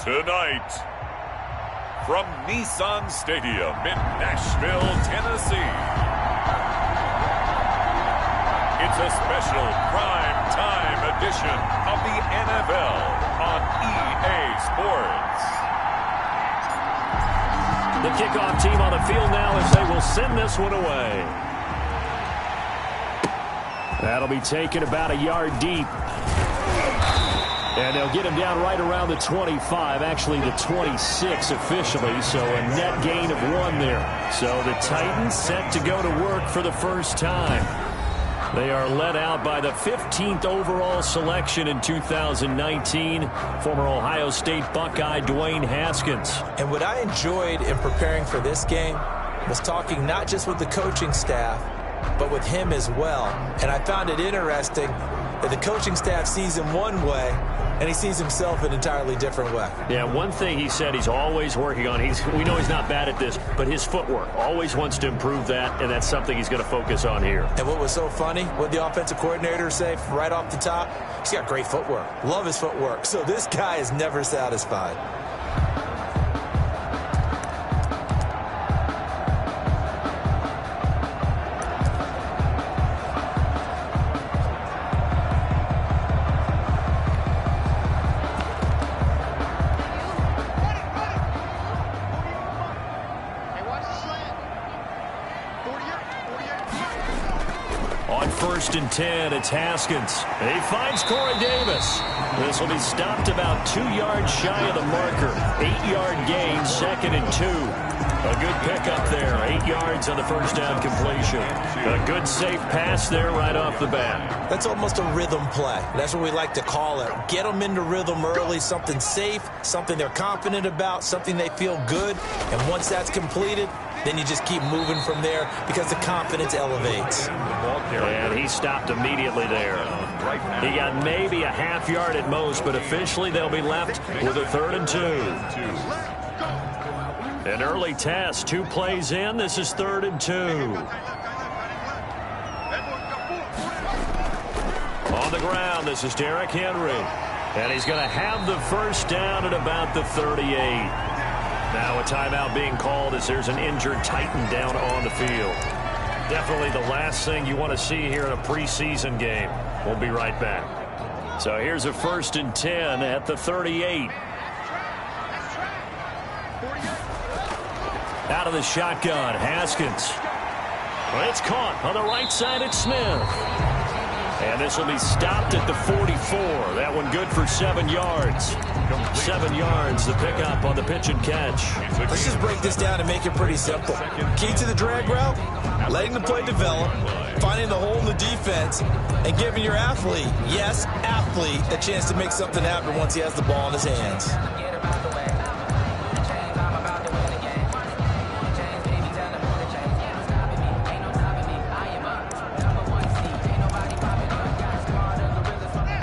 Tonight, from Nissan Stadium in Nashville, Tennessee, it's a special prime time edition of the NFL on EA Sports. The kickoff team on the field now as they will send this one away. That'll be taken about a yard deep. And they'll get him down right around the 25, actually the 26 officially, so a net gain of 1 there. So the Titans set to go to work for the first time. They are led out by the 15th overall selection in 2019, former Ohio State Buckeye Dwayne Haskins. And what I enjoyed in preparing for this game was talking not just with the coaching staff, but with him as well. And I found it interesting that the coaching staff sees him one way, and he sees himself an entirely different way. Yeah, one thing he said he's always working on, we know he's not bad at this, but his footwork, always wants to improve that, and that's something he's going to focus on here. And what was so funny, what the offensive coordinator say right off the top, he's got great footwork. Love his footwork. So this guy is never satisfied. First and 10, it's Haskins. He finds Corey Davis. This will be stopped about 2 yards shy of the marker. 8-yard gain, 2nd and 2. A good pickup there, 8 yards on the first down completion. A good safe pass there right off the bat. That's almost a rhythm play. That's what we like to call it. Get them into rhythm early, something safe, something they're confident about, something they feel good. And once that's completed, then you just keep moving from there because the confidence elevates. And he stopped immediately there. He got maybe a half yard at most, but officially they'll be left with a 3rd and 2. An early test, 2 plays in. This is 3rd and 2. On the ground, this is Derrick Henry. And he's going to have the first down at about the 38. Now a timeout being called as there's an injured Titan down on the field. Definitely the last thing you want to see here in a preseason game. We'll be right back. So here's a 1st and 10 at the 38. Out of the shotgun, Haskins. Well, it's caught on the right side at Smith. And this will be stopped at the 44. That one good for 7 yards. 7 yards, the pickup on the pitch and catch. Let's just break this down and make it pretty simple. Key to the drag route, letting the play develop, finding the hole in the defense, and giving your athlete, yes, athlete, a chance to make something happen once he has the ball in his hands.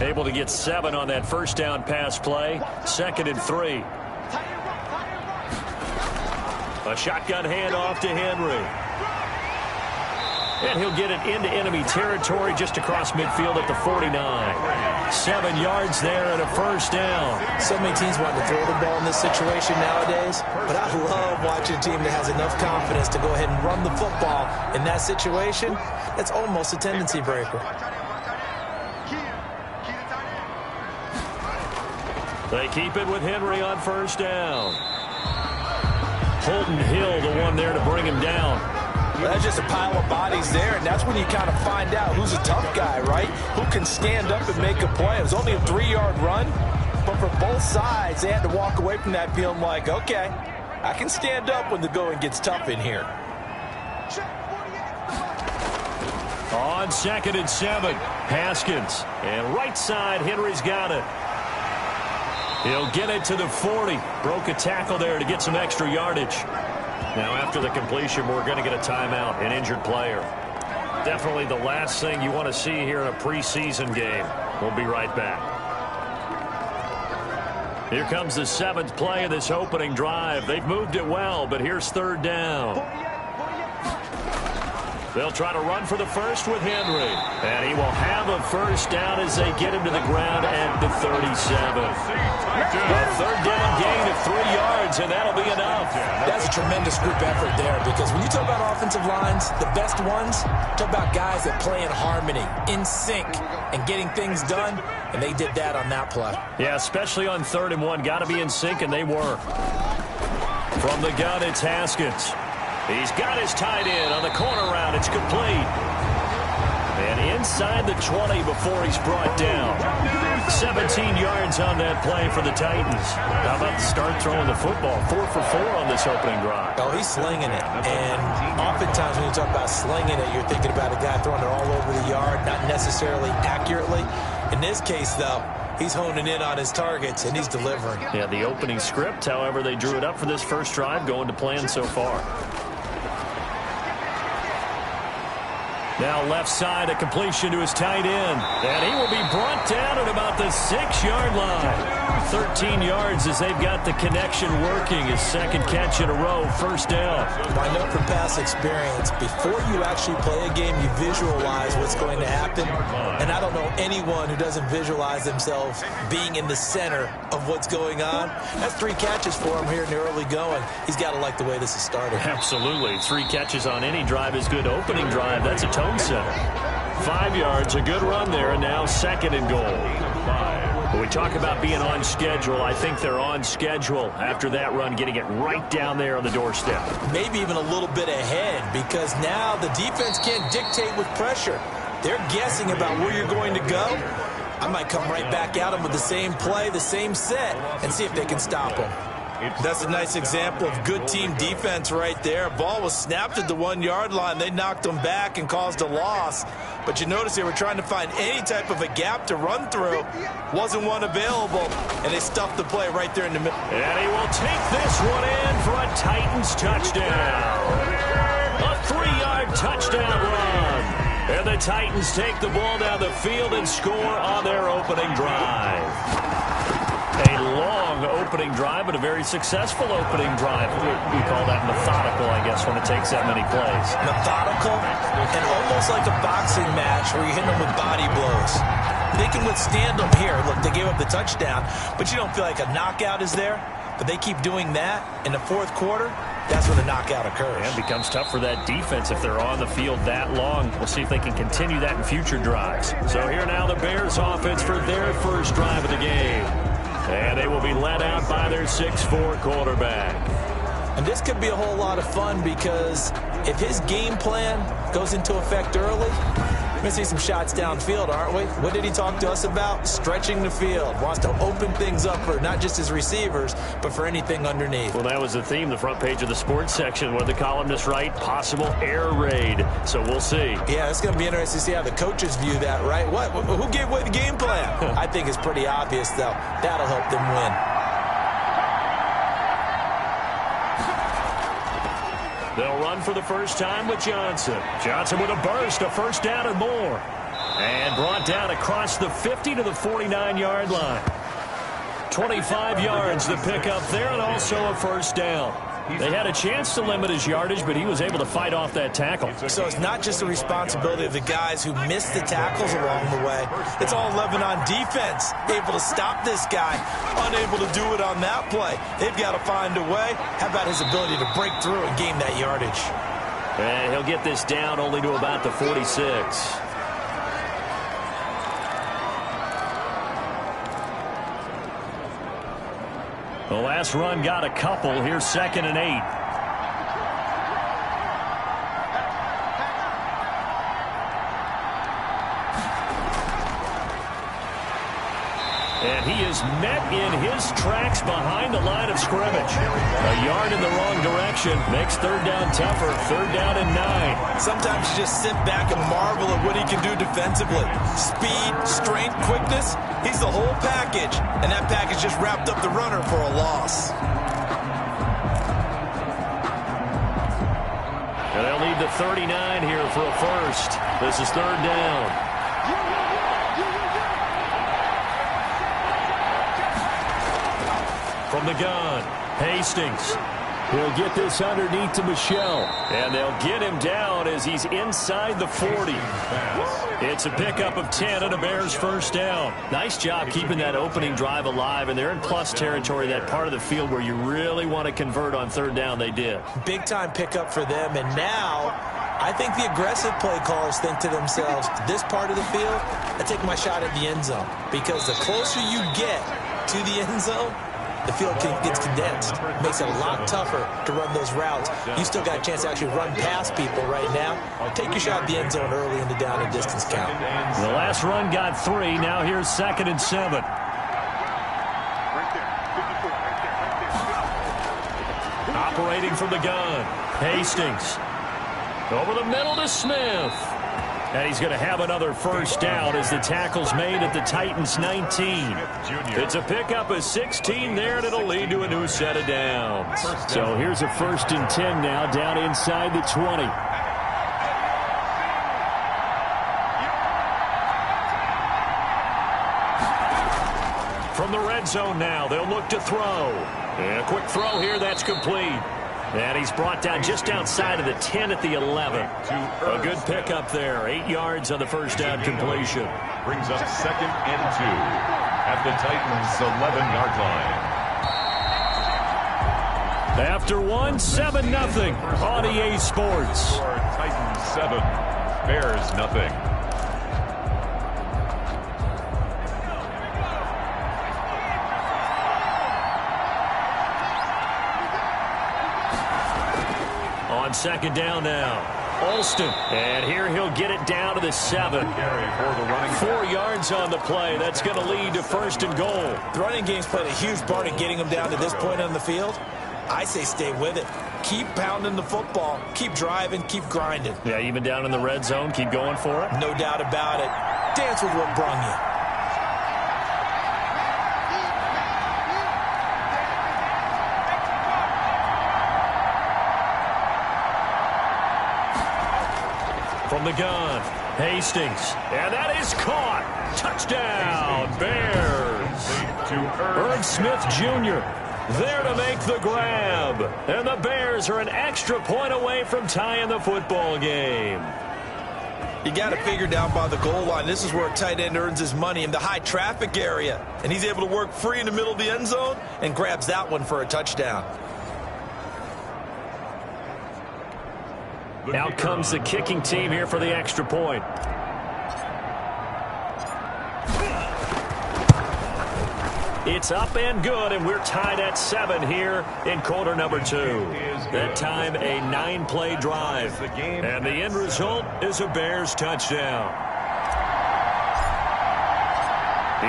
Able to get 7 on that first down pass play. 2nd and 3. A shotgun handoff to Henry. And he'll get it into enemy territory just across midfield at the 49. 7 yards there and a first down. So many teams want to throw the ball in this situation nowadays, but I love watching a team that has enough confidence to go ahead and run the football in that situation. That's almost a tendency breaker. They keep it with Henry on first down. Holton Hill, the one there to bring him down. That's just a pile of bodies there, and that's when you kind of find out who's a tough guy, right? Who can stand up and make a play. It was only a 3-yard run, but for both sides, they had to walk away from that feeling like, okay, I can stand up when the going gets tough in here. On 2nd and 7, Haskins. And right side, Henry's got it. He'll get it to the 40. Broke a tackle there to get some extra yardage. Now after the completion, we're going to get a timeout, an injured player. Definitely the last thing you want to see here in a preseason game. We'll be right back. Here comes the 7th play of this opening drive. They've moved it well, but here's 3rd down. They'll try to run for the first with Henry. And he will have a first down as they get him to the ground at the 37. A 3rd down gain 3 yards, and that'll be enough. That's a tremendous group effort there, because when you talk about offensive lines, the best ones, talk about guys that play in harmony, in sync, and getting things done, and they did that on that play. Yeah, especially on 3rd and 1. Got to be in sync, and they were. From the gun, it's Haskins. He's got his tight end on the corner route. It's complete. And inside the 20 before he's brought down. 17 yards on that play for the Titans. How about the start throwing the football? 4 for 4 on this opening drive. Oh, he's slinging it. And oftentimes when you talk about slinging it, you're thinking about a guy throwing it all over the yard, not necessarily accurately. In this case, though, he's honing in on his targets, and he's delivering. Yeah, the opening script, however, they drew it up for this first drive, going to plan so far. Now left side, a completion to his tight end. And he will be brought down at about the 6-yard line. 13 yards as they've got the connection working. His second catch in a row, first down. I know from past experience, before you actually play a game, you visualize what's going to happen. And I don't know anyone who doesn't visualize themselves being in the center of what's going on. That's 3 catches for him here in the early going. He's got to like the way this is started. Absolutely. 3 catches on any drive is good. Opening drive, that's a tone setter. 5 yards, a good run there, and now 2nd and goal. When we talk about being on schedule, I think they're on schedule after that run, getting it right down there on the doorstep. Maybe even a little bit ahead, because now the defense can't dictate with pressure. They're guessing about where you're going to go. I might come right back at them with the same play, the same set, and see if they can stop them. That's a nice example of good team defense right there. Ball was snapped at the 1-yard line. They knocked them back and caused a loss. But you notice they were trying to find any type of a gap to run through. Wasn't one available, and they stuffed the play right there in the middle. And he will take this one in for a Titans touchdown. A 3-yard touchdown run. And the Titans take the ball down the field and score on their opening drive. A long opening drive, but a very successful opening drive. We call that methodical, I guess, when it takes that many plays. Methodical and almost like a boxing match where you hit them with body blows. They can withstand them here. Look, they gave up the touchdown, but you don't feel like a knockout is there. But they keep doing that in the 4th quarter. That's when the knockout occurs. And it becomes tough for that defense if they're on the field that long. We'll see if they can continue that in future drives. So here now the Bears offense for their first drive of the game. And they will be led out by their 6'4" quarterback. And this could be a whole lot of fun, because if his game plan goes into effect early, we're going to see some shots downfield, aren't we? What did he talk to us about? Stretching the field. Wants to open things up for not just his receivers, but for anything underneath. Well, that was the theme, the front page of the sports section, where the columnists write possible air raid. So we'll see. Yeah, it's going to be interesting to see how the coaches view that, right? Who gave away the game plan? I think it's pretty obvious, though. That'll help them win. They'll run for the first time with Johnson. Johnson with a burst, a first down and more. And brought down across the 50 to the 49-yard line. 25 yards to pick up there, and also a first down. They had a chance to limit his yardage, but he was able to fight off that tackle. So it's not just the responsibility of the guys who missed the tackles along the way. It's all 11 on defense, able to stop this guy, unable to do it on that play. They've got to find a way. How about his ability to break through and gain that yardage? And he'll get this down only to about the 46. The last run got a couple. Here's 2nd and 8. And he is met in his tracks behind the line of scrimmage. A yard in the wrong direction makes 3rd down tougher. 3rd down and 9. Sometimes you just sit back and marvel at what he can do defensively. Speed, strength, quickness. He's the whole package. And that package just wrapped up the runner for a loss. And they'll need the 39 here for a first. This is 3rd down. From the gun, Hastings. He'll get this underneath to Michel. And they'll get him down as he's inside the 40. It's a pickup of 10 and a Bears first down. Nice job keeping that opening drive alive, and they're in plus territory, that part of the field where you really want to convert on third down. They did. Big-time pickup for them, and now I think the aggressive play callers think to themselves, this part of the field, I take my shot at the end zone, because the closer you get to the end zone, the field gets condensed. It makes it a lot tougher to run those routes. You still got a chance to actually run past people right now. Take your shot at the end zone early in the down and distance count. The last run got 3. Now here's 2nd and 7. Operating from the gun, Hastings. Over the middle to Smith. And he's going to have another first down as the tackle's made at the Titans' 19. It's a pickup of 16 there, and it'll lead to a new set of downs. So here's a 1st and 10 now, down inside the 20. From the red zone now, they'll look to throw. And a quick throw here, that's complete. And he's brought down just outside of the 10 at the 11. A good pickup there. 8 yards on the first down completion. Brings up 2nd and 2 at the Titans' 11-yard line. After 7-0 on EA Sports. Titans 7, Bears nothing. On 2nd down now, Alston. And here he'll get it down to the 7. 4 yards on the play. That's going to lead to 1st and goal. The running game's played a huge part in getting him down to this point on the field. I say stay with it. Keep pounding the football. Keep driving. Keep grinding. Yeah, even down in the red zone, keep going for it. No doubt about it. Dance with what brung you. From the gun, Hastings. And that is caught. Touchdown, Bears. Irv Smith Jr. there to make the grab. And the Bears are an extra point away from tying the football game. You got to figure down by the goal line. This is where a tight end earns his money, in the high traffic area. And he's able to work free in the middle of the end zone and grabs that one for a touchdown. Out comes the kicking team here for the extra point. It's up and good, and we're tied at 7 here in quarter number 2. That time a 9-play drive. And the end result is a Bears touchdown.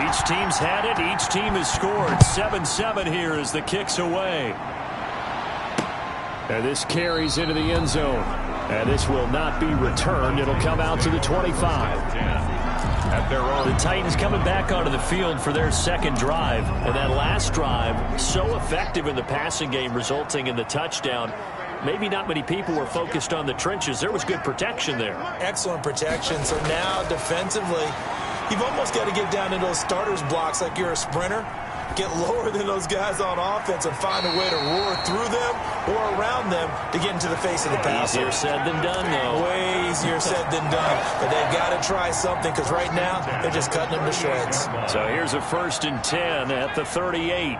Each team's had it. Each team has scored. 7-7 here as the kick's away. And this carries into the end zone. And this will not be returned. It'll come out to the 25. The Titans coming back onto the field for their second drive. And that last drive, so effective in the passing game, resulting in the touchdown. Maybe not many people were focused on the trenches. There was good protection there. Excellent protection. So now defensively, you've almost got to get down into those starters blocks like you're a sprinter. Get lower than those guys on offense and find a way to roar through them or around them to get into the face of the passer. Easier said than done, though. Way easier said than done. But they've got to try something, because right now they're just cutting them to shreds. So here's a 1st and 10 at the 38.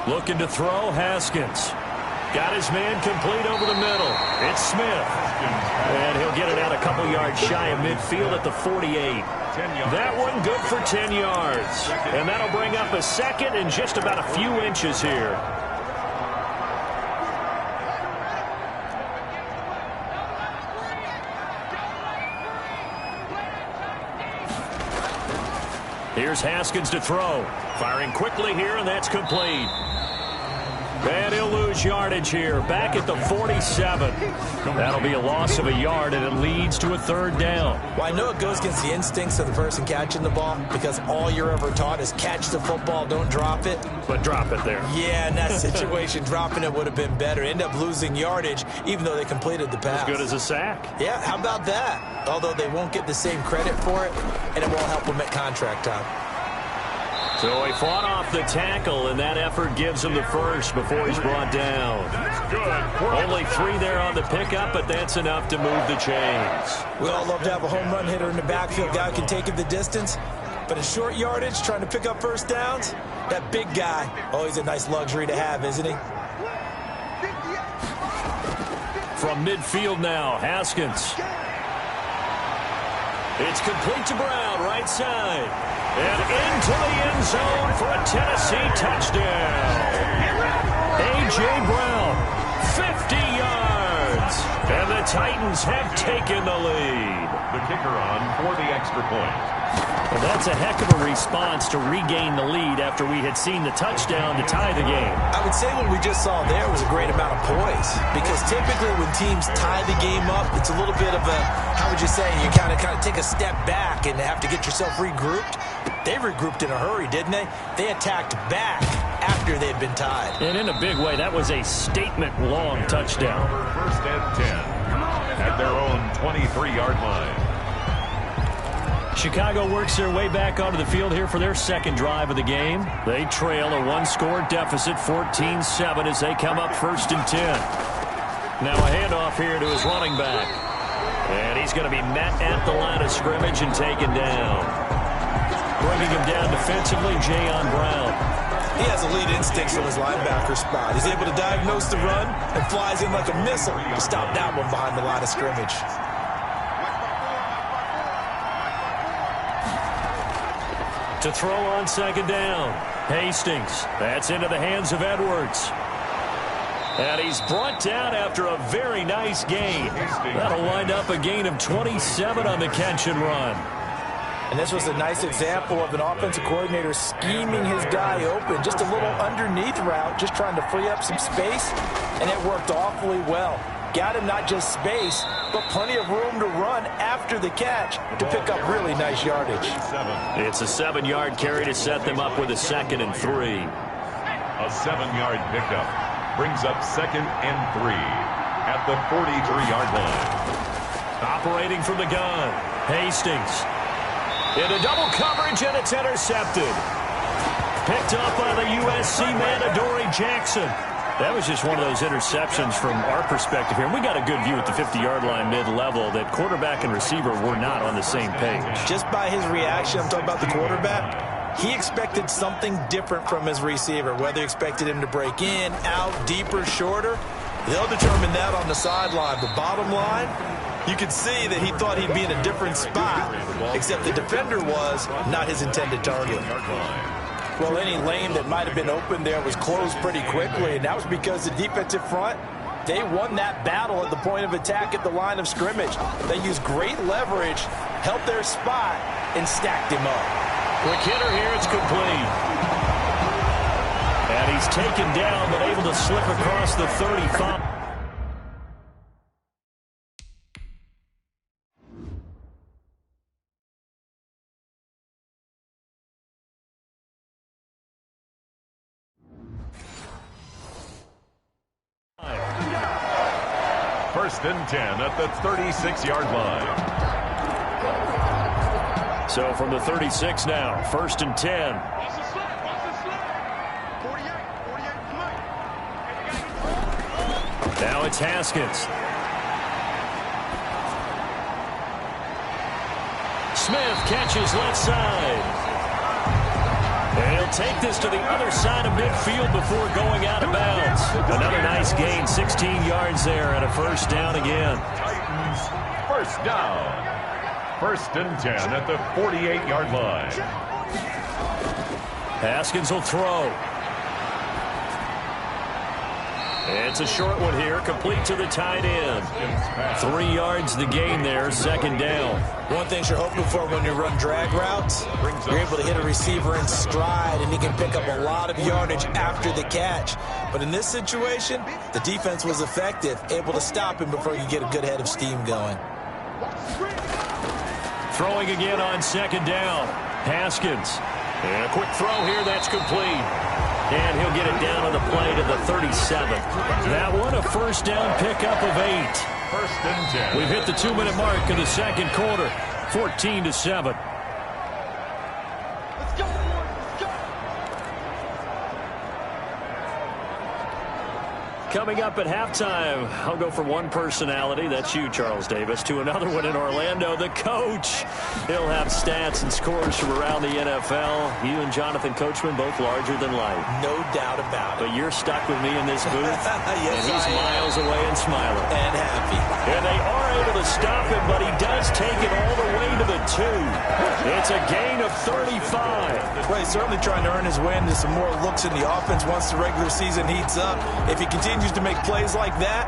Looking to throw, Haskins. Got his man complete over the middle. It's Smith. And he'll get it out a couple yards shy of midfield at the 48. That one good for 10 yards. And that'll bring up a 2nd and just about a few inches here. Here's Haskins to throw. Firing quickly here, and that's complete. And he'll lose yardage here, back at the 47. That'll be a loss of a yard, and it leads to a 3rd down. Well, I know it goes against the instincts of the person catching the ball, because all you're ever taught is catch the football, don't drop it. But drop it there. Yeah, in that situation, dropping it would have been better. End up losing yardage, even though they completed the pass. As good as a sack. Yeah, how about that? Although they won't get the same credit for it, and it won't help them at contract time. So he fought off the tackle, and that effort gives him the first before he's brought down. Only 3 there on the pickup, but that's enough to move the chains. We all love to have a home run hitter in the backfield. Guy who can take it the distance. But in short yardage, trying to pick up first downs, that big guy, always a nice luxury to have, isn't he? From midfield now, Haskins. It's complete to Brown, right side. And into the end zone for a Tennessee touchdown. A.J. Brown, 50 yards. And the Titans have taken the lead. The kicker on for the extra point. Well, that's a heck of a response to regain the lead after we had seen the touchdown to tie the game. I would say what we just saw there was a great amount of poise, because typically when teams tie the game up, it's a little bit of a, how would you say, you kind of take a step back and have to get yourself regrouped. They regrouped in a hurry, didn't they? They attacked back after they had been tied. And in a big way, that was a statement-long touchdown. First and 10 at their own 23-yard line. Chicago works their way back onto the field here for their second drive of the game. They trail a one-score deficit, 14-7, as they come up first and 10. Now a handoff here to his running back. And he's going to be met at the line of scrimmage and taken down. Bringing him down defensively, Jayon Brown. He has elite instincts from his linebacker spot. He's able to diagnose the run and flies in like a missile to stop that one behind the line of scrimmage. To throw on second down, Hastings. That's into the hands of Edwards. And he's brought down after a very nice gain. That'll wind up a gain of 27 on the catch and run. And this was a nice example of an offensive coordinator scheming his guy open. Just a little underneath route, just trying to free up some space, and it worked awfully well. Got him not just space, but plenty of room to run after the catch to pick up really nice yardage. It's a 7-yard carry to set them up with a 2nd and 3. A 7-yard pickup brings up 2nd and 3 at the 43-yard line. Operating from the gun, Hastings. Into double coverage, and it's intercepted. Picked up by the USC man, Adoree Jackson. That was just one of those interceptions from our perspective here. We got a good view at the 50-yard line mid-level that quarterback and receiver were not on the same page. Just by his reaction, I'm talking about the quarterback, he expected something different from his receiver. Whether he expected him to break in, out, deeper, shorter, they'll determine that on the sideline. The bottom line, you could see that he thought he'd be in a different spot, except the defender was not his intended target. Well, any lane that might have been open there was closed pretty quickly, and that was because the defensive front, they won that battle at the point of attack at the line of scrimmage. They used great leverage, helped their spot, and stacked him up. Quick hitter here, it's complete. And he's taken down, but able to slip across the 35. First and 10 at the 36-yard line. So from the 36 now, 1st and 10. Now it's Haskins. Smith catches left side. And he'll take this to the other side of midfield before going out of bounds. Another nice gain, 16 yards there, and a first down again. Titans first down. 1st and 10 at the 48-yard line. Haskins will throw. It's a short one here, complete to the tight end. 3 yards the gain there, 2nd down. One thing you're hoping for when you run drag routes, you're able to hit a receiver in stride, and he can pick up a lot of yardage after the catch. But in this situation, the defense was effective, able to stop him before you get a good head of steam going. Throwing again on 2nd down. Haskins. And a quick throw here, that's complete. And he'll get it down on the play to the 37. That one, a first down pickup of 8. 1st and 10. We've hit the 2-minute mark in the 2nd quarter. 14-7. Coming up at halftime, I'll go from one personality, that's you, Charles Davis, to another one in Orlando, the coach. He'll have stats and scores from around the NFL. You and Jonathan Coachman, both larger than life. No doubt about it. But you're stuck with me in this booth, yes, and he's miles away and smiling. And happy. And they are able to stop him, but he does take it all the way to the 2. It's a gain of 35. Well, he's certainly trying to earn his way into some more looks in the offense once the regular season heats up. If he continues to make plays like that,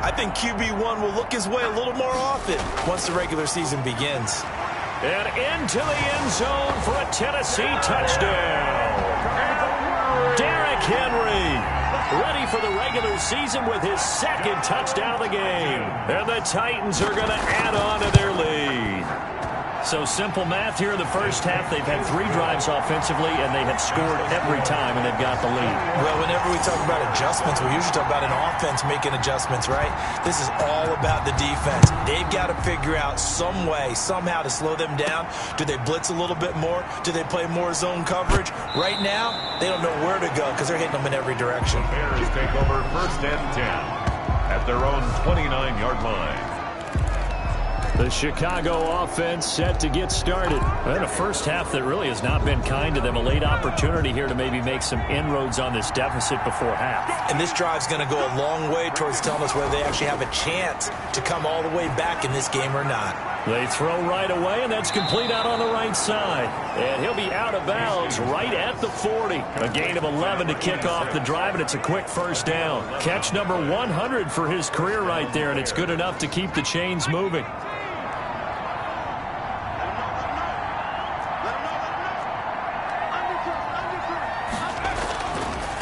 I think QB1 will look his way a little more often once the regular season begins. And into the end zone for a Tennessee touchdown. Derrick Henry, ready for the regular season with his second touchdown of the game. And the Titans are going to add on to their lead. So simple math here in the first half. They've had 3 drives offensively, and they have scored every time, and they've got the lead. Well, whenever we talk about adjustments, we usually talk about an offense making adjustments, right? This is all about the defense. They've got to figure out some way, somehow to slow them down. Do they blitz a little bit more? Do they play more zone coverage? Right now, they don't know where to go because they're hitting them in every direction. The Bears take over 1st and 10 at their own 29-yard line. The Chicago offense set to get started. And a first half that really has not been kind to them. A late opportunity here to maybe make some inroads on this deficit before half. And this drive's going to go a long way towards telling us whether they actually have a chance to come all the way back in this game or not. They throw right away, and that's complete out on the right side. And he'll be out of bounds right at the 40. A gain of 11 to kick off the drive, and it's a quick first down. Catch number 100 for his career right there, and it's good enough to keep the chains moving.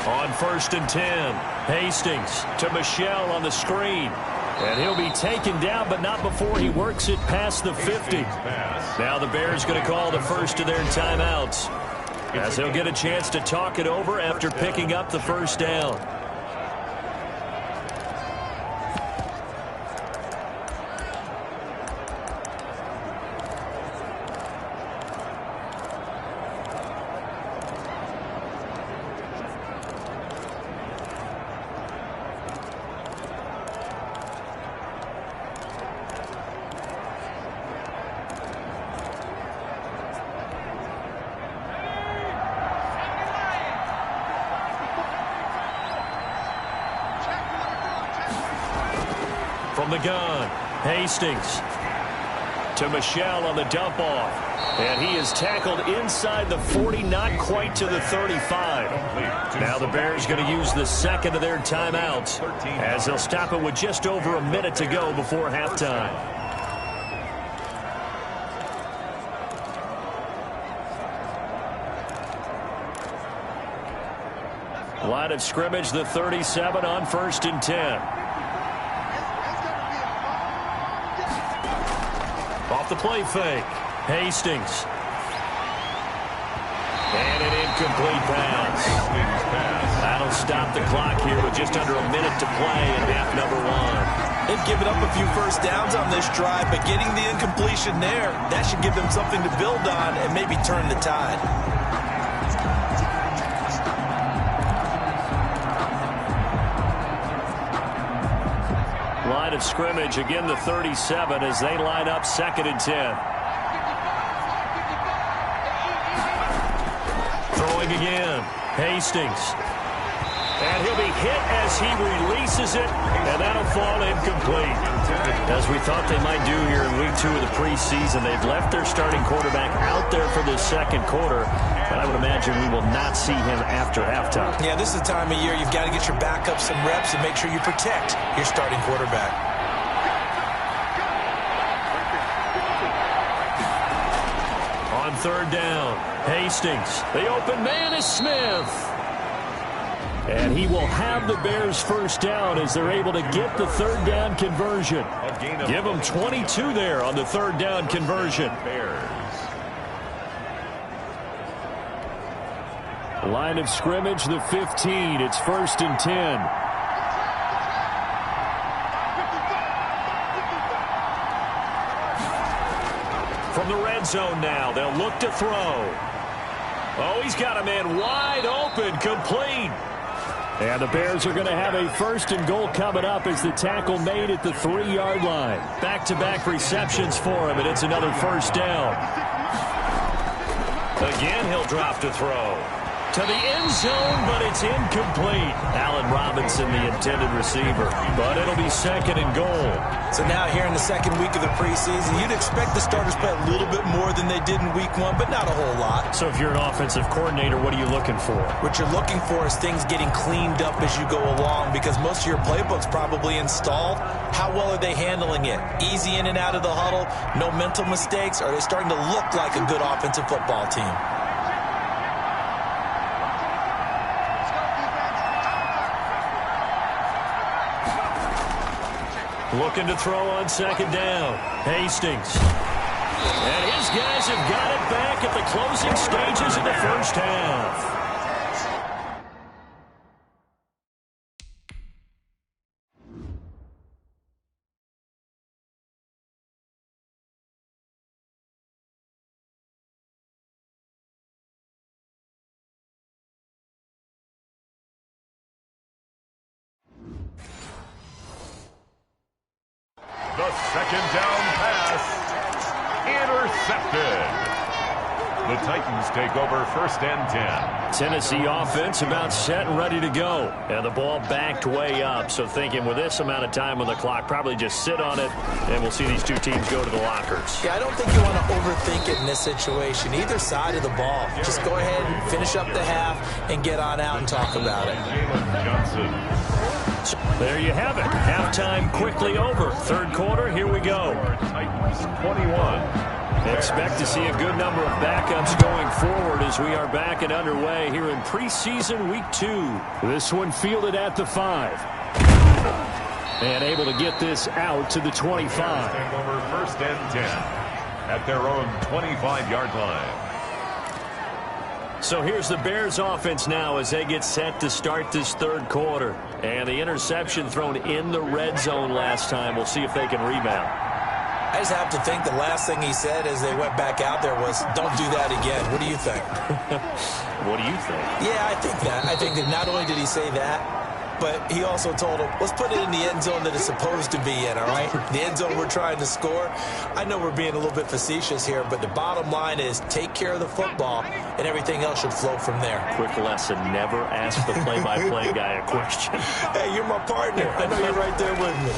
On 1st and 10, Hastings to Michelle on the screen. And he'll be taken down, but not before he works it past the 50. Now the Bears going to call the first of their timeouts, as he'll get a chance to talk it over after picking up the first down. From the gun, Hastings to Michelle on the dump off. And he is tackled inside the 40, not quite to the 35. Now the Bears going to use the second of their timeouts, as they'll stop it with just over a minute to go before halftime. Line of scrimmage, the 37 on 1st and 10. Off the play fake, Hastings. And an incomplete pass. That'll stop the clock here with just under a minute to play in half number 1. They've given up a few first downs on this drive, but getting the incompletion there, that should give them something to build on and maybe turn the tide. Line of scrimmage, again the 37 as they line up 2nd and 10. Throwing again, Hastings. And he'll be hit as he releases it, and that'll fall incomplete. As we thought they might do here in week 2 of the preseason, they've left their starting quarterback out there for this second quarter, but I would imagine we will not see him after halftime. Yeah, this is the time of year you've got to get your backup some reps and make sure you protect your starting quarterback. On 3rd down, Hastings. The open man is Smith. And he will have the Bears first down as they're able to get the 3rd down conversion. Give them 22 there on the 3rd down conversion. Line of scrimmage, the 15. It's 1st and 10. From the red zone now, they'll look to throw. Oh, he's got a man wide open, complete. And the Bears are going to have a 1st and goal coming up as the tackle made at the 3-yard line. Back-to-back receptions for him, and it's another 1st down. Again, he'll drop to throw. To the end zone, but it's incomplete. Allen Robinson, the intended receiver. But it'll be 2nd and goal. So now here in the 2nd week of the preseason, you'd expect the starters to play a little bit more than they did in week 1, but not a whole lot. So if you're an offensive coordinator, what are you looking for? What you're looking for is things getting cleaned up as you go along, because most of your playbook's probably installed. How well are they handling it? Easy in and out of the huddle, no mental mistakes? Are they starting to look like a good offensive football team? Looking to throw on 2nd down. Hastings. And his guys have got it back at the closing stages of the 1st half. The 2nd down pass, intercepted. The Titans take over 1st and 10. Tennessee offense about set and ready to go. And the ball backed way up. So thinking with this amount of time on the clock, probably just sit on it, and we'll see these two teams go to the lockers. Yeah, I don't think you want to overthink it in this situation. Either side of the ball. Just go ahead and finish up the half and get on out and talk about it. Jalen Johnson. So there you have it. Halftime quickly over. 3rd quarter, here we go. Titans 21. Expect to see a good number of backups going forward as we are back and underway here in preseason week 2. This one fielded at the 5. And able to get this out to the 25. Take over 1st and 10 at their own 25-yard line. So here's the Bears offense now as they get set to start this 3rd quarter. And the interception thrown in the red zone last time. We'll see if they can rebound. I just have to think the last thing he said as they went back out there was, don't do that again. What do you think? What do you think? Yeah, I think that. I think that not only did he say that, but he also told him, let's put it in the end zone that it's supposed to be in, all right? The end zone we're trying to score. I know we're being a little bit facetious here, but the bottom line is take care of the football, and everything else should flow from there. Quick lesson, never ask the play-by-play guy a question. Hey, you're my partner. I know you're right there with me.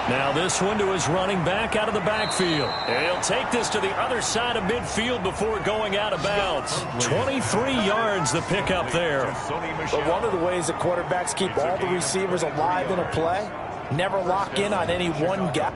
Now this one to his running back out of the backfield. And he'll take this to the other side of midfield before going out of bounds. 23 yards the pickup there. But one of the ways the quarterbacks keep all the receivers alive in a play, never lock in on any one guy.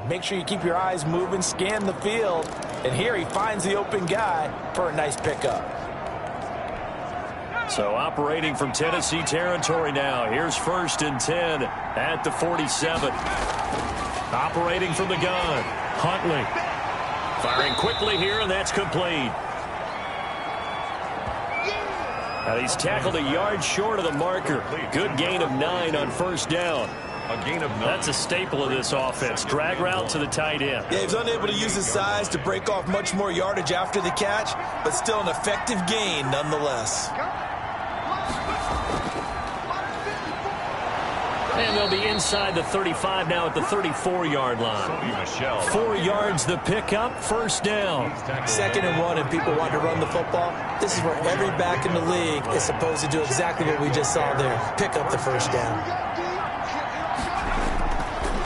outside. Make sure you keep your eyes moving, scan the field. And here he finds the open guy for a nice pickup. So operating from Tennessee territory now. Here's 1st and 10 at the 47. Operating from the gun, Huntley. Firing quickly here, and that's complete. Now he's tackled a yard short of the marker. Good gain of 9 on 1st down. A gain of 9. That's a staple of this offense. Drag route to the tight end. Yeah, he was unable to use his size to break off much more yardage after the catch, but still an effective gain nonetheless. And they'll be inside the 35 now at the 34-yard line. 4 yards the pickup, 1st down. 2nd and 1, and people want to run the football. This is where every back in the league is supposed to do exactly what we just saw there. Pick up the 1st down.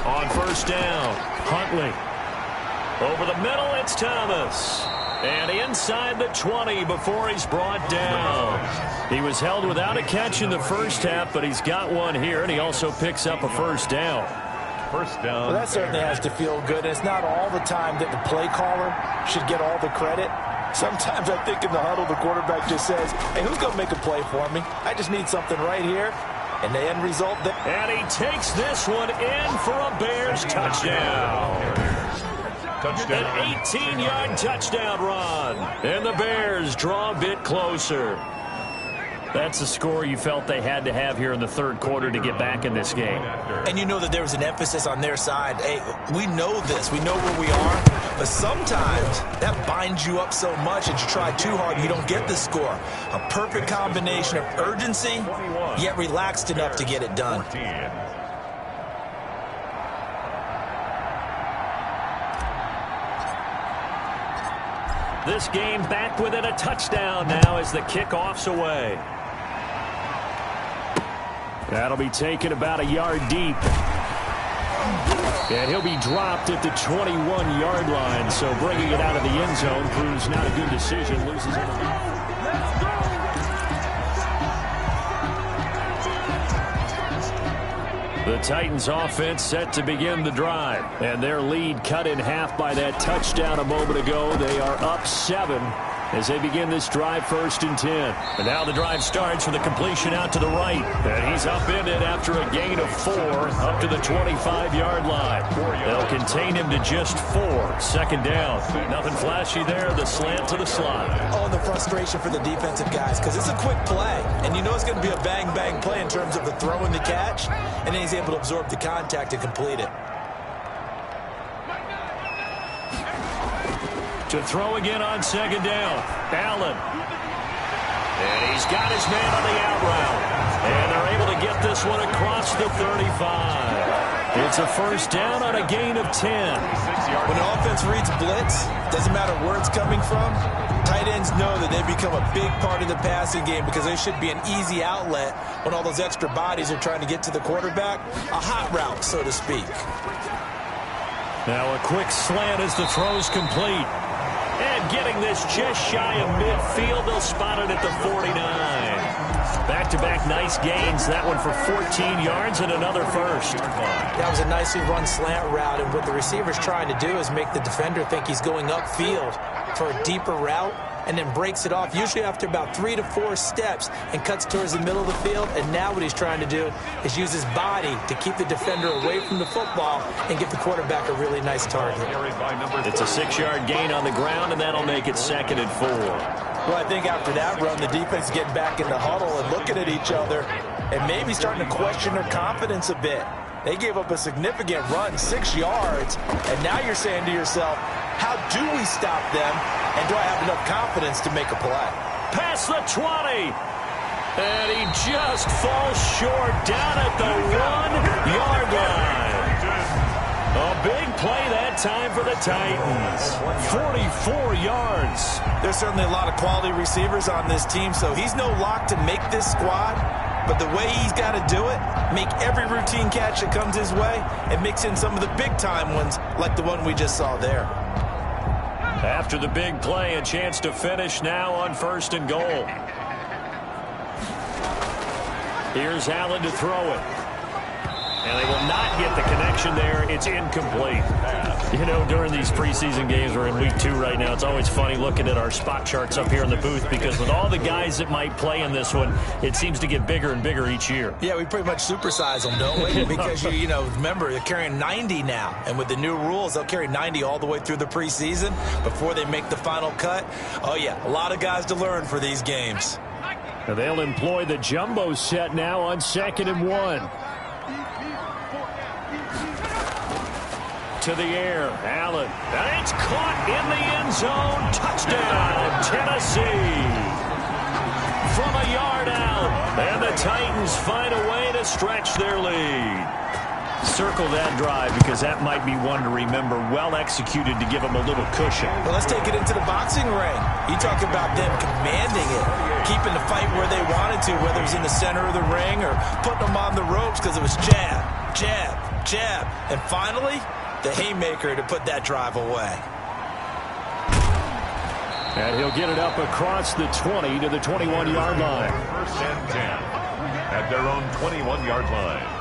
On 1st down, Huntley. Over the middle, it's Thomas. And inside the 20 before he's brought down. He was held without a catch in the 1st half, but he's got one here, and he also picks up a 1st down. 1st down. Well, that certainly has to feel good. It's not all the time that the play caller should get all the credit. Sometimes I think in the huddle, the quarterback just says, hey, who's going to make a play for me? I just need something right here. And the end result. And he takes this one in for a Bears touchdown. An 18-yard touchdown run. And the Bears draw a bit closer. That's a score you felt they had to have here in the 3rd quarter to get back in this game. And you know that there was an emphasis on their side. Hey, we know this. We know where we are. But sometimes that binds you up so much that you try too hard and you don't get the score. A perfect combination of urgency, yet relaxed enough to get it done. This game back within a touchdown now as the kickoff's away. That'll be taken about a yard deep. And he'll be dropped at the 21-yard line. So bringing it out of the end zone proves not a good decision. Loses it. The Titans offense set to begin the drive. And their lead cut in half by that touchdown a moment ago. They are up 7 as they begin this drive, 1st and 10. And now the drive starts with a completion out to the right. And he's up in it after a gain of 4 up to the 25-yard line. They'll contain him to just 4. 2nd down. Nothing flashy there. The slant to the slot. Oh, the frustration for the defensive guys because it's a quick play. And you know it's going to be a bang-bang play in terms of the throw and the catch. And then he's able to absorb the contact and complete it. To throw again on 2nd down. Allen. And he's got his man on the out route. And they're able to get this one across the 35. It's a 1st down on a gain of 10. When the offense reads blitz, doesn't matter where it's coming from, tight ends know that they become a big part of the passing game because they should be an easy outlet when all those extra bodies are trying to get to the quarterback. A hot route, so to speak. Now a quick slant as the throw's complete. And getting this just shy of midfield, they'll spot it at the 49. Back-to-back nice gains. That one for 14 yards and another 1st. That was a nicely run slant route, and what the receiver's trying to do is make the defender think he's going upfield for a deeper route and then breaks it off, usually after about 3 to 4 steps, and cuts towards the middle of the field. And now what he's trying to do is use his body to keep the defender away from the football and give the quarterback a really nice target. It's a 6-yard gain on the ground, and that'll make it 2nd and 4. Well, I think after that run, the defense is getting back in the huddle and looking at each other and maybe starting to question their confidence a bit. They gave up a significant run, 6 yards, and now you're saying to yourself, how do we stop them, and do I have enough confidence to make a play? Past the 20, and he just falls short down at the 1-yard line. A big play that time for the Titans. 44 yards. There's certainly a lot of quality receivers on this team, so he's no lock to make this squad. But the way he's got to do it, make every routine catch that comes his way, and mix in some of the big-time ones like the one we just saw there. After the big play, a chance to finish now on 1st and goal. Here's Allen to throw it. And they will not get the connection there. It's incomplete. You know, during these preseason games, we're in week 2 right now, it's always funny looking at our spot charts up here in the booth because with all the guys that might play in this one, it seems to get bigger and bigger each year. Yeah, we pretty much supersize them, don't we? Because, you know, remember, they're carrying 90 now. And with the new rules, they'll carry 90 all the way through the preseason before they make the final cut. Oh, yeah, a lot of guys to learn for these games. And they'll employ the jumbo set now on 2nd and 1. To the air, Allen. And it's caught in the end zone. Touchdown, Tennessee. From a yard out. And the Titans find a way to stretch their lead. Circle that drive because that might be one to remember. Well executed to give them a little cushion. Well, let's take it into the boxing ring. You talk about them commanding it, keeping the fight where they wanted to, whether it was in the center of the ring or putting them on the ropes because it was jab, jab, jab. And finally, the haymaker to put that drive away. And he'll get it up across the 20 to the 21-yard line. 1st and 10 at their own 21-yard line.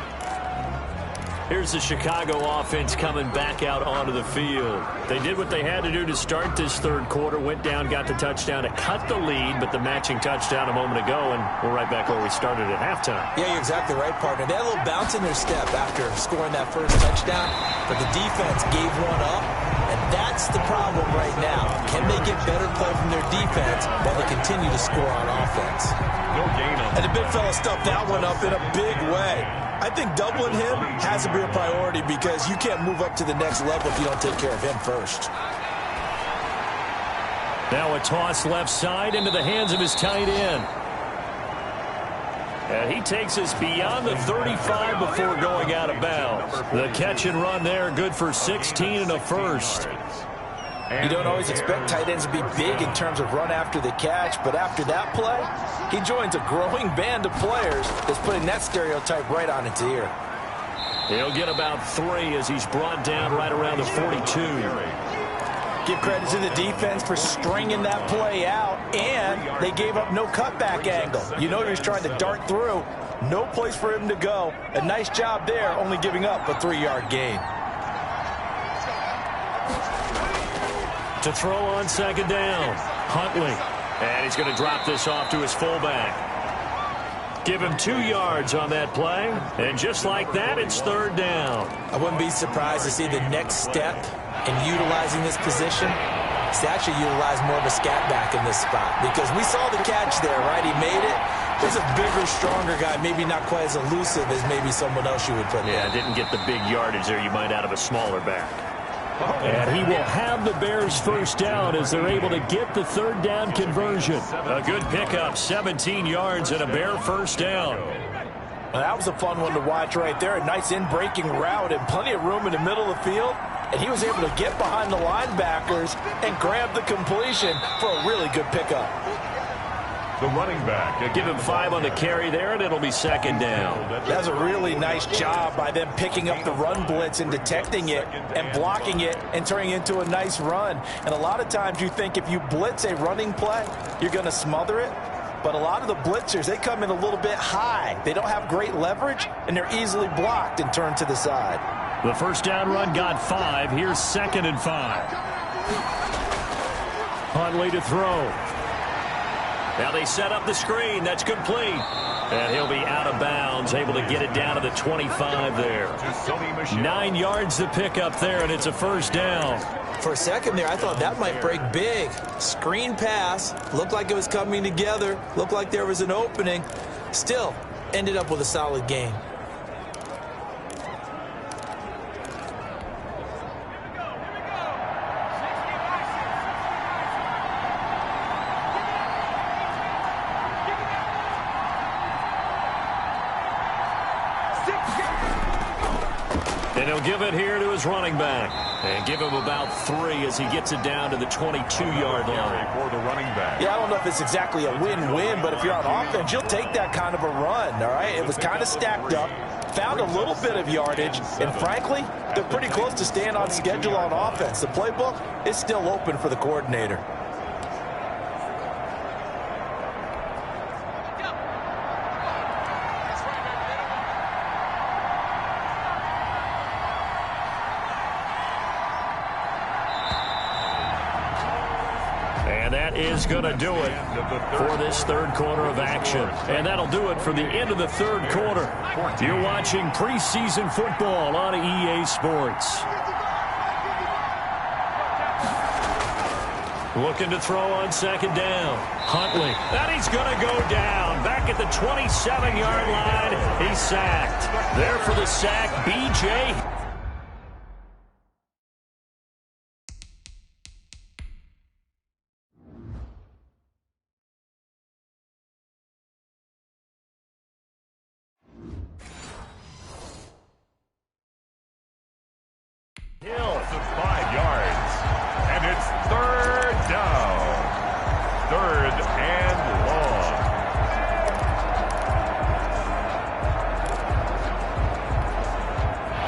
Here's the Chicago offense coming back out onto the field. They did what they had to do to start this third quarter, went down, got the touchdown to cut the lead, but the matching touchdown a moment ago, and we're right back where we started at halftime. Yeah, you're exactly right, partner. They had a little bounce in their step after scoring that first touchdown, but the defense gave one up, and that's the problem right now. Can they get better play from their defense while they continue to score on offense? No gain on. And the big fella stuffed that one up in a big way. I think doubling him has to be a priority because you can't move up to the next level if you don't take care of him first. Now a toss left side into the hands of his tight end. And he takes us beyond the 35 before going out of bounds. The catch and run there, good for 16 and a first. You don't always expect tight ends to be big in terms of run after the catch, but after that play, he joins a growing band of players that's putting that stereotype right on its ear. He'll get about 3 as he's brought down right around the 42. Give credit to the defense for stringing that play out, and they gave up no cutback angle. You know he was trying to dart through. No place for him to go. A nice job there, only giving up a 3-yard gain. To throw on 2nd down, Huntley. And he's going to drop this off to his fullback. Give him 2 yards on that play. And just like that, it's 3rd down. I wouldn't be surprised to see the next step in utilizing this position. It's actually utilize more of a scat back in this spot. Because we saw the catch there, right? He made it. He's a bigger, stronger guy. Maybe not quite as elusive as maybe someone else you would put there. Yeah, didn't get the big yardage there you might out of a smaller back. And he will have the Bears first down as they're able to get the 3rd down conversion. A good pickup, 17 yards and a Bear first down. Well, that was a fun one to watch right there. A nice in-breaking route and plenty of room in the middle of the field. And he was able to get behind the linebackers and grab the completion for a really good pickup. The running back. Give him 5 on the carry there, and it'll be 2nd down. That's a really nice job by them picking up the run blitz and detecting it and blocking it and turning it into a nice run. And a lot of times you think if you blitz a running play, you're going to smother it. But a lot of the blitzers, they come in a little bit high. They don't have great leverage, and they're easily blocked and turned to the side. The first down run got 5. Here's 2nd and 5. Huntley to throw. Now they set up the screen. That's complete. And he'll be out of bounds, able to get it down to the 25 there. 9 yards to pick up there, and it's a first down. For a second there, I thought that might break big. Screen pass. Looked like it was coming together. Looked like there was an opening. Still, ended up with a solid gain. And he'll give it here to his running back. And give him about 3 as he gets it down to the 22-yard line. For the running back. Yeah, I don't know if it's exactly a win-win, but if you're on offense, you'll take that kind of a run, all right? It was kind of stacked up, found a little bit of yardage, and frankly, they're pretty close to staying on schedule on offense. The playbook is still open for the coordinator. that is going to do it for this third quarter of action. And that'll do it for the end of the third quarter. You're watching preseason football on EA Sports. Looking to throw on second down. Huntley. And he's going to go down. Back at the 27-yard line. He's sacked. There for the sack, B.J. Hill to 5 yards. And it's third down. Third and long.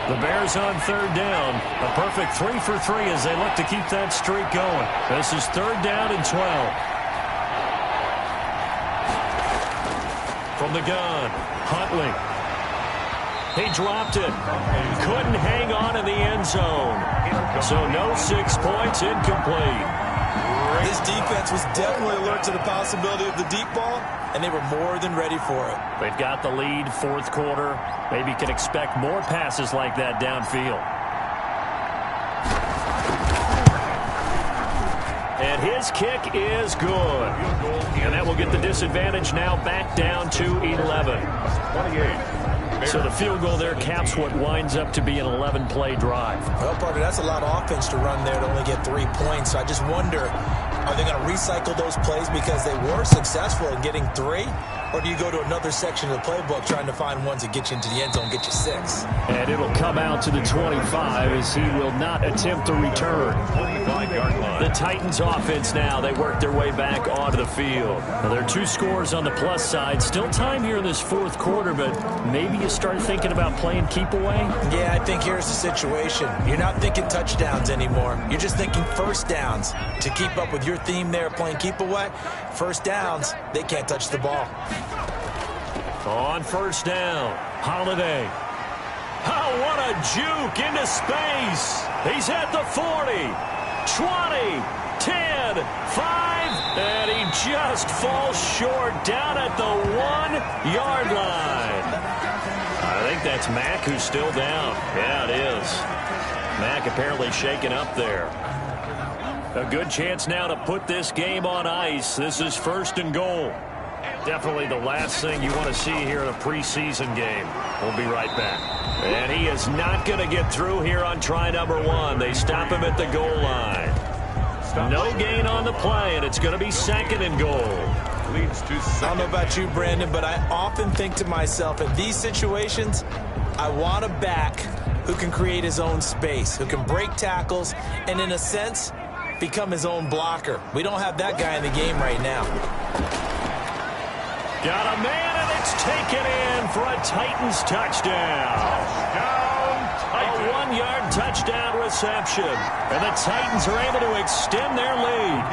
The Bears on third down. A perfect 3 for 3 as they look to keep that streak going. This is third down and 12. From the gun, Huntley. He dropped it. Couldn't hang on in the end zone. So no 6 points, incomplete. This defense was definitely alert to the possibility of the deep ball, and they were more than ready for it. They've got the lead, fourth quarter. Maybe can expect more passes like that downfield. And his kick is good. And that will get the disadvantage now back down to 11. 28. So the field goal there caps what winds up to be an 11-play drive. Well, partner, that's a lot of offense to run there to only get 3 points. So I just wonder, are they going to recycle those plays because they were successful in getting 3? Or do you go to another section of the playbook trying to find ones that get you into the end zone, get you 6? And it'll come out to the 25 as he will not attempt to return. The Titans offense now, they work their way back onto the field. Now, there are 2 scores on the plus side. Still time here in this fourth quarter, but maybe you start thinking about playing keep away? Yeah, I think here's the situation. You're not thinking touchdowns anymore. You're just thinking first downs. To keep up with your theme there, playing keep away, first downs, they can't touch the ball. On first down, Holiday. Oh, what a juke into space. He's at the 40, 20, 10, 5, and he just falls short down at the 1-yard line. I think that's Mack who's still down. Yeah, it is. Mack apparently shaken up there. A good chance now to put this game on ice. This is first and goal. Definitely the last thing you want to see here in a preseason game. We'll be right back. And he is not going to get through here on try number 1. They stop him at the goal line. No gain on the play, and it's going to be second and goal. I don't know about you, Brandon, but I often think to myself, in these situations, I want a back who can create his own space, who can break tackles, and in a sense, become his own blocker. We don't have that guy in the game right now. Got a man, and it's taken in for a Titans touchdown. A 1-yard touchdown reception. And the Titans are able to extend their lead.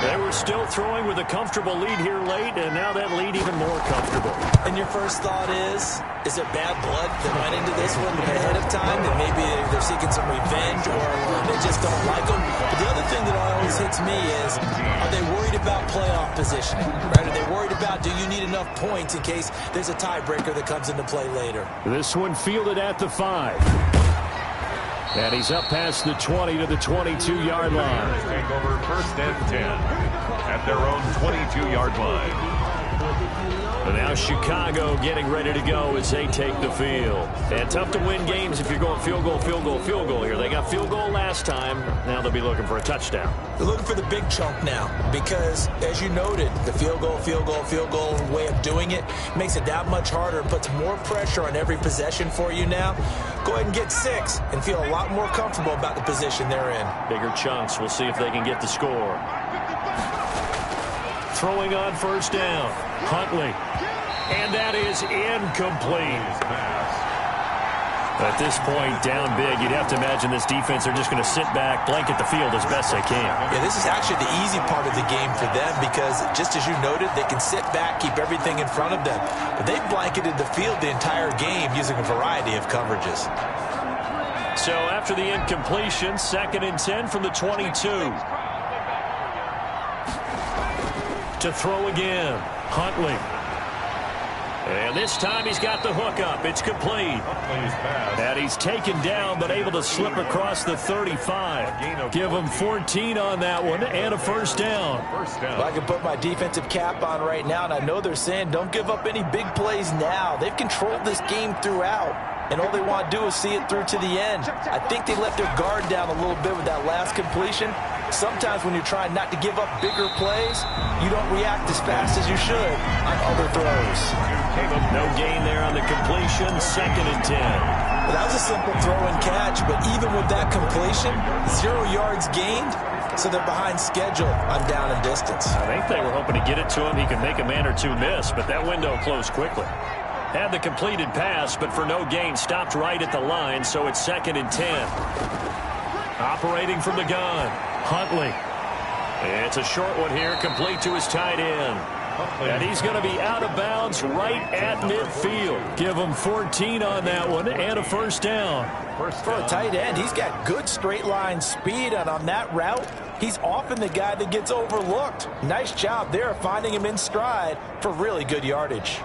They were still throwing with a comfortable lead here late, and now that lead even more comfortable. And your first thought is there bad blood that went into this one ahead of time? That maybe they're seeking some revenge or they just don't like them? But the other thing that always hits me is, are they worried about playoff positioning? Right? Are they worried about, do you need enough points in case there's a tiebreaker that comes into play later? This one fielded at the 5. And he's up past the 20 to the 22-yard line. Take over first and 10 at their own 22-yard line. And now Chicago getting ready to go as they take the field. And tough to win games if you're going field goal, field goal, field goal here. They got field goal last time. Now they'll be looking for a touchdown. They're looking for the big chunk now because, as you noted, the field goal, field goal, field goal way of doing it makes it that much harder and puts more pressure on every possession for you now. Go ahead and get 6 and feel a lot more comfortable about the position they're in. Bigger chunks. We'll see if they can get the score. Throwing on first down. Huntley. And that is incomplete. At this point, down big, you'd have to imagine this defense are just going to sit back, blanket the field as best they can. Yeah, this is actually the easy part of the game for them because, just as you noted, they can sit back, keep everything in front of them. But they've blanketed the field the entire game using a variety of coverages. So after the incompletion, second and 10 from the 22. To throw again. Huntley. And this time he's got the hook up. It's complete. And he's taken down but able to slip across the 35. Give him 14 on that one and a first down. Well, I can put my defensive cap on right now, and I know they're saying don't give up any big plays now. They've controlled this game throughout, and all they want to do is see it through to the end. I think they let their guard down a little bit with that last completion. Sometimes when you're trying not to give up bigger plays, you don't react as fast as you should on other throws. No gain there on the completion. 2nd and 10. Well, that was a simple throw and catch, but even with that completion, 0 yards gained, so they're behind schedule on down and distance. I think they were hoping to get it to him. He could make a man or two miss, but that window closed quickly. Had the completed pass, but for no gain, stopped right at the line, so it's 2nd and 10. Operating from the gun, Huntley. It's a short one here, complete to his tight end. And he's going to be out of bounds right at midfield. Give him 14 on that one and a first down. For a tight end, he's got good straight line speed, and on that route, he's often the guy that gets overlooked. Nice job there finding him in stride for really good yardage.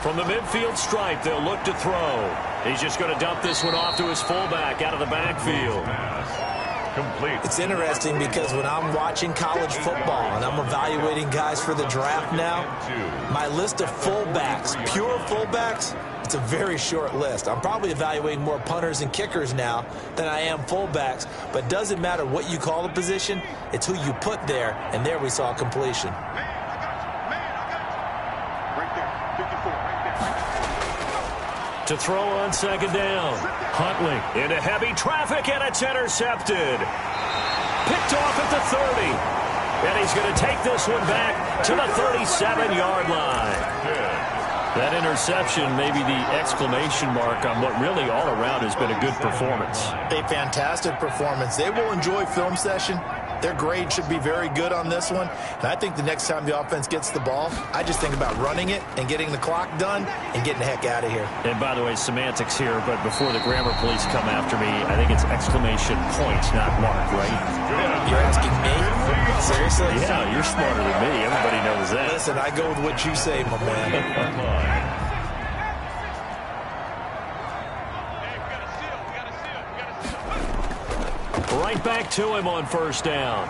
From the midfield stripe, they'll look to throw. He's just going to dump this one off to his fullback out of the backfield. Complete. It's interesting because when I'm watching college football and I'm evaluating guys for the draft now, my list of fullbacks, pure fullbacks, it's a very short list. I'm probably evaluating more punters and kickers now than I am fullbacks, but it doesn't matter what you call the position, it's who you put there, and there we saw completion. To throw on 2nd down. Huntley into heavy traffic, and it's intercepted. Picked off at the 30. And he's going to take this one back to the 37-yard line. That interception may be the exclamation mark on what really all around has been a good performance. A fantastic performance. They will enjoy film session. Their grade should be very good on this one. And I think the next time the offense gets the ball, I just think about running it and getting the clock done and getting the heck out of here. And by the way, semantics here, but before the grammar police come after me, I think it's exclamation point, not mark, right? You're asking me? Seriously? Yeah, you're smarter than me. Everybody knows that. Listen, I go with what you say, my man. Right back to him on 1st down.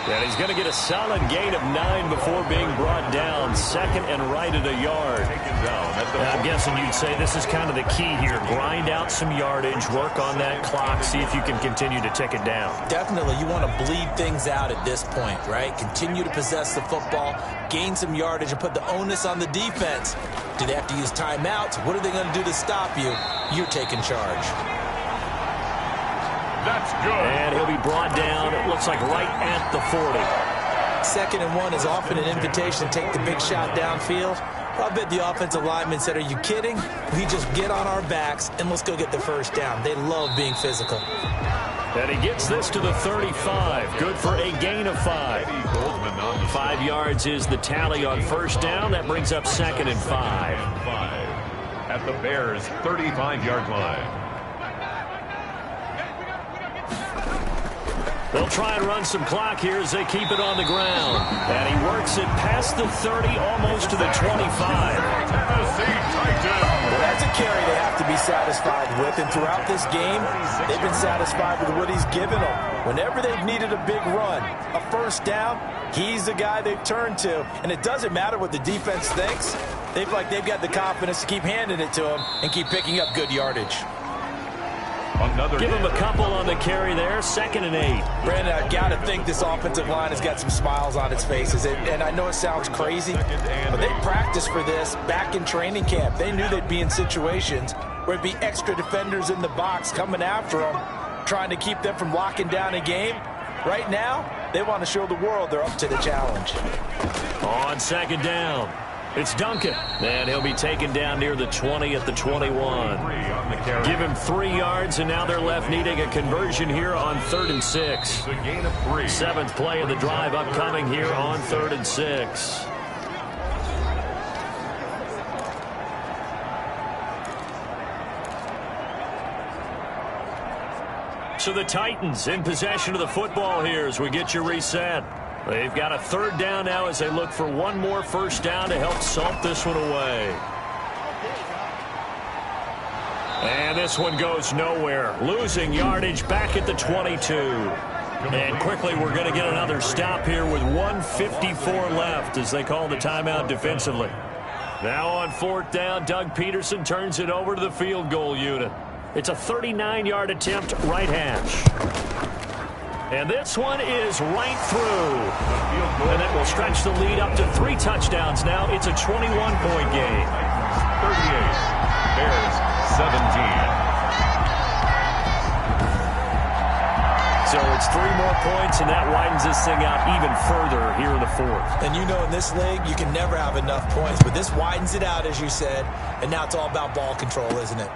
And he's going to get a solid gain of 9 before being brought down. 2nd and right at a yard. I'm guessing you'd say this is kind of the key here. Grind out some yardage, work on that clock, see if you can continue to tick it down. Definitely, you want to bleed things out at this point, right? Continue to possess the football, gain some yardage, and put the onus on the defense. Do they have to use timeouts? What are they going to do to stop you? You're taking charge. That's good. And he'll be brought down, it looks like right at the 40. 2nd and 1 is often an invitation to take the big shot downfield. Well, I bet the offensive lineman said, are you kidding? We just get on our backs and let's go get the first down. They love being physical. And he gets this to the 35. Good for a gain of 5. 5 yards is the tally on 1st down. That brings up 2nd and 5. At the Bears' 35-yard line. They'll try and run some clock here as they keep it on the ground. And he works it past the 30, almost to the 25. Well, that's a carry they have to be satisfied with. And throughout this game, they've been satisfied with what he's given them. Whenever they've needed a big run, a first down, he's the guy they've turned to. And it doesn't matter what the defense thinks. They feel like they've got the confidence to keep handing it to him and keep picking up good yardage. Give him a couple on the carry there. 2nd and 8. Brandon, I've got to think this offensive line has got some smiles on its faces. And I know it sounds crazy, but they practiced for this back in training camp. They knew they'd be in situations where it'd be extra defenders in the box coming after them, trying to keep them from locking down a game. Right now, they want to show the world they're up to the challenge. On 2nd down. It's Duncan, and he'll be taken down near the 20 at the 21. Give him 3 yards, and now they're left needing a conversion here on 3rd and 6. 7th play of the drive upcoming here on 3rd and 6. So the Titans in possession of the football here as we get you reset. They've got a 3rd down now as they look for one more 1st down to help salt this one away. And this one goes nowhere. Losing yardage back at the 22. And quickly we're going to get another stop here with 1:54 left as they call the timeout defensively. Now on 4th down, Doug Peterson turns it over to the field goal unit. It's a 39-yard attempt, right hash. And this one is right through. And it will stretch the lead up to 3 touchdowns now. It's a 21-point game. 38, Bears 17. So it's 3 more points, and that widens this thing out even further here in the 4th. And you know in this league, you can never have enough points. But this widens it out, as you said. And now it's all about ball control, isn't it?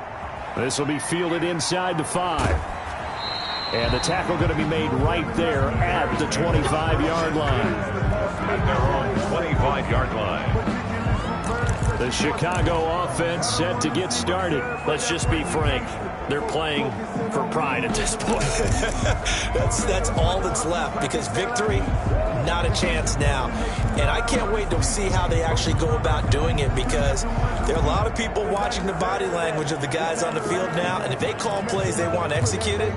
This will be fielded inside the 5. And the tackle going to be made right there at the 25-yard line. At their own 25-yard line. The Chicago offense set to get started. Let's just be frank. They're playing for pride at this point. That's all that's left because victory, not a chance now. And I can't wait to see how they actually go about doing it because there are a lot of people watching the body language of the guys on the field now. And if they call plays they want executed,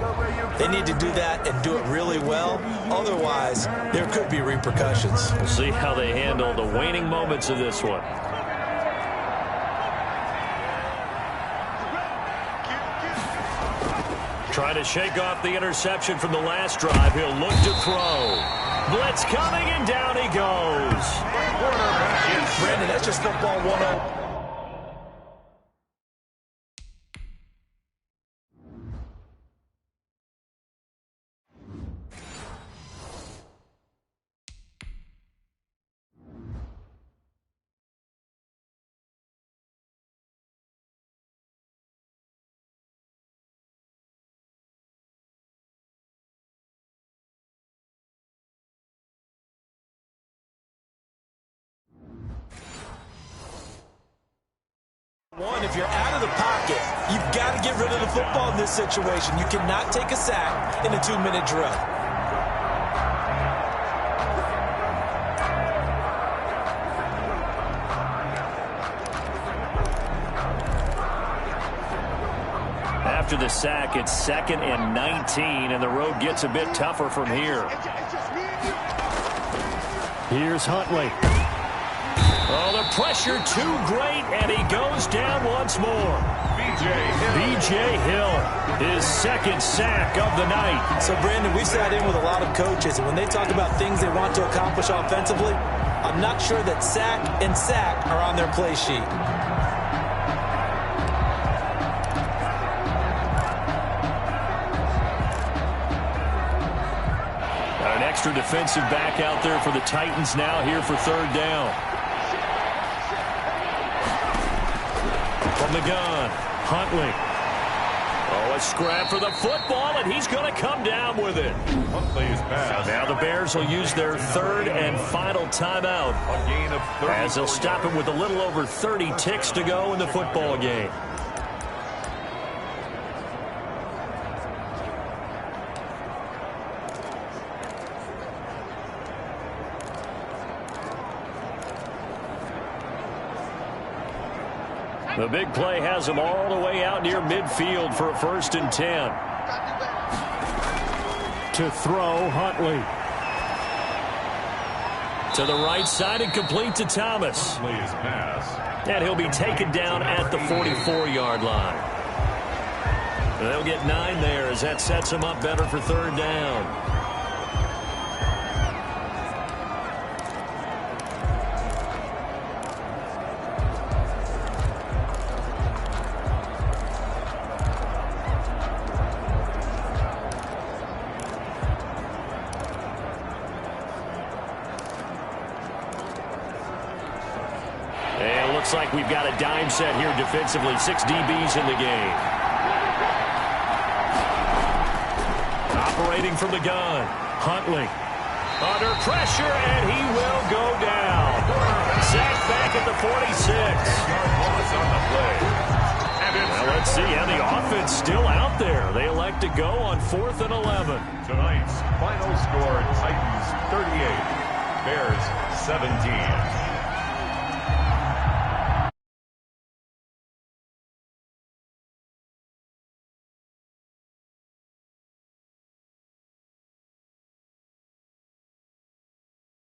they need to do that and do it really well. Otherwise, there could be repercussions. We'll see how they handle the waning moments of this one. Trying to shake off the interception from the last drive. He'll look to throw. Blitz coming, and down he goes. Brandon, that's just football 101. If you're out of the pocket, you've got to get rid of the football in this situation. You cannot take a sack in a 2-minute drill. After the sack, it's 2nd and 19, and the road gets a bit tougher from here. Here's Huntley. Oh, the pressure too great, and he goes down once more. B.J. Hill, his 2nd sack of the night. So, Brandon, we sat in with a lot of coaches, and when they talk about things they want to accomplish offensively, I'm not sure that sack and sack are on their play sheet. Got an extra defensive back out there for the Titans now here for 3rd down. From the gun, Huntley. Oh, a scrap for the football, and he's going to come down with it. Huntley's pass. Now the Bears will use their 3rd and final timeout A gain of 30 as they'll stop it with a little over 30 ticks to go in the football game. The big play has them all the way out near midfield for a 1st and 10. To throw, Huntley. To the right side and complete to Thomas. Huntley's pass. And he'll be taken down at the 44-yard line. And they'll get 9 there as that sets them up better for 3rd down. looks like we've got a dime set here defensively. 6 DBs in the game. Operating from the gun. Huntley. Under pressure, and he will go down. Sacked back at the 46. Loss on the play. Well, let's see. And the offense still out there. They elect to go on 4th and 11. Tonight's final score, Titans 38, Bears 17.